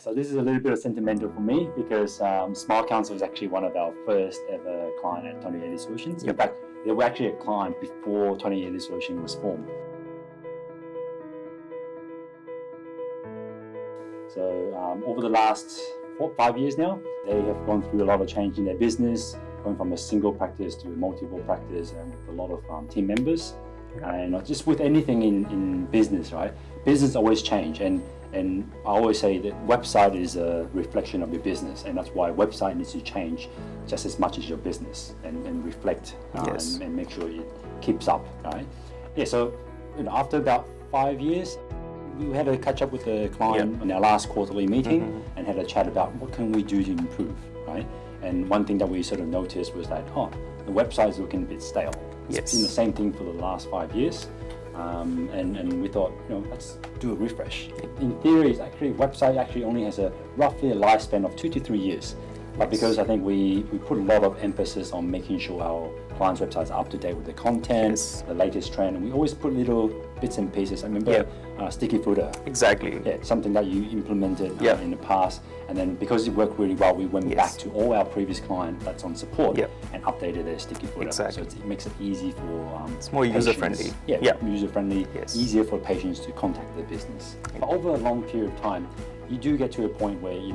So this is a little bit of sentimental for me because Smart Council was actually one of our first ever client at 2080 Solutions. In fact, they were actually a client before 2080 Solutions was formed. So over the last 5 years now, they have gone through a lot of change in their business, going from a single practice to a multiple practice and with a lot of team members. And just with anything in business, right? Business always change, and I always say that website is a reflection of your business, and that's why website needs to change just as much as your business and reflect and make sure it keeps up, right? Yeah. So after about 5 years, we had a catch up with the client on our last quarterly meeting and had a chat about what can we do to improve, right? And one thing that we sort of noticed was that, the website is looking a bit stale. It's been the same thing for the last 5 years. And we thought, let's do a refresh. In theory, website actually only has roughly a lifespan of 2 to 3 years. But because I think we put a lot of emphasis on making sure our clients' websites are up to date with the content, the latest trend, and we always put little bits and pieces. I remember sticky footer. Exactly. Yeah, something that you implemented in the past, and then because it worked really well, we went back to all our previous clients that's on support and updated their sticky footer. Exactly. So it makes it easy for it's more user friendly. User friendly. Easier for patients to contact their business. But over a long period of time, you do get to a point where you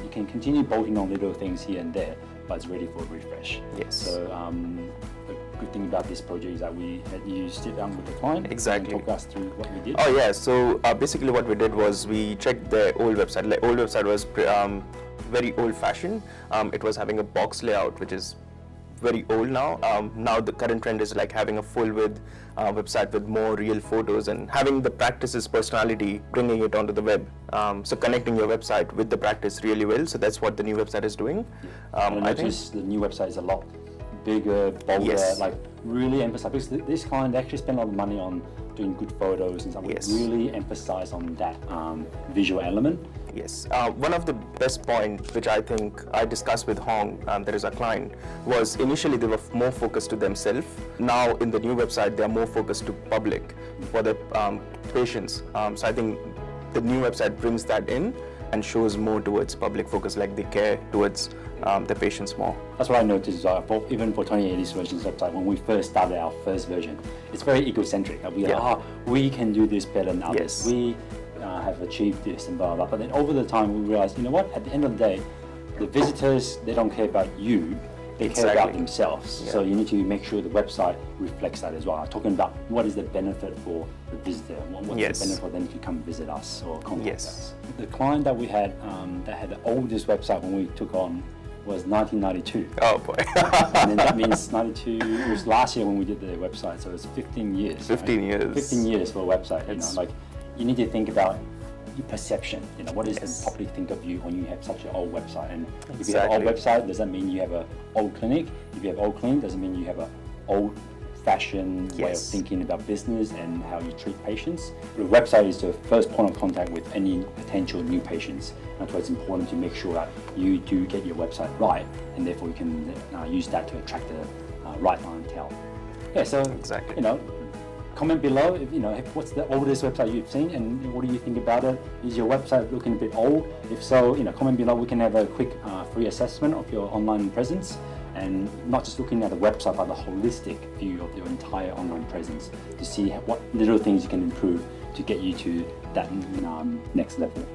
can continue bolting on little things here and there, but it's ready for a refresh. So the good thing about this project is that we had you sit down with the client and talk us through what we did. So basically what we did was we checked their old website. Like, old website was very old-fashioned. It was having a box layout, which is very old now. Now the current trend is like having a full-width website with more real photos and having the practice's personality, bringing it onto the web. So connecting your website with the practice really well. So that's what the new website is doing. I noticed the new website is a lot bigger, bolder, like really emphasize, because this client actually spent a lot of money on doing good photos and stuff. Really emphasize on that visual element. One of the best points, which I think I discussed with Hong, that is our client, was initially they were more focused to themselves. Now in the new website, they are more focused to public for the patients. So I think the new website brings that in and shows more towards public focus, like they care towards the patients more. That's what I noticed, even for 2080 Solutions website, when we first started our first version, it's very egocentric. We can do this better than others. We have achieved this and blah, blah, blah. But then over the time, we realized, at the end of the day, the visitors, they don't care about you, they care about themselves. So you need to make sure the website reflects that as well. Talking about what is the benefit for the visitor, what's the benefit for them to come visit us or contact us. The client that we had that had the oldest website when we took on was 1992. Oh boy. And then that means 92, it was last year when we did the website, so it's 15 years. 15 years. 15 years for a website, you need to think about your perception, what does the public think of you when you have such an old website? And if you have an old website, does that mean you have an old clinic? If you have old clinic, does it mean you have an old-fashioned way of thinking about business and how you treat patients? The website is the first point of contact with any potential new patients. That's why it's important to make sure that you do get your website right, and therefore you can use that to attract the right clientele. Comment below what's the oldest website you've seen and what do you think about it? Is your website looking a bit old? If so, comment below. We can have a quick free assessment of your online presence, and not just looking at the website but the holistic view of your entire online presence to see what little things you can improve to get you to that next level.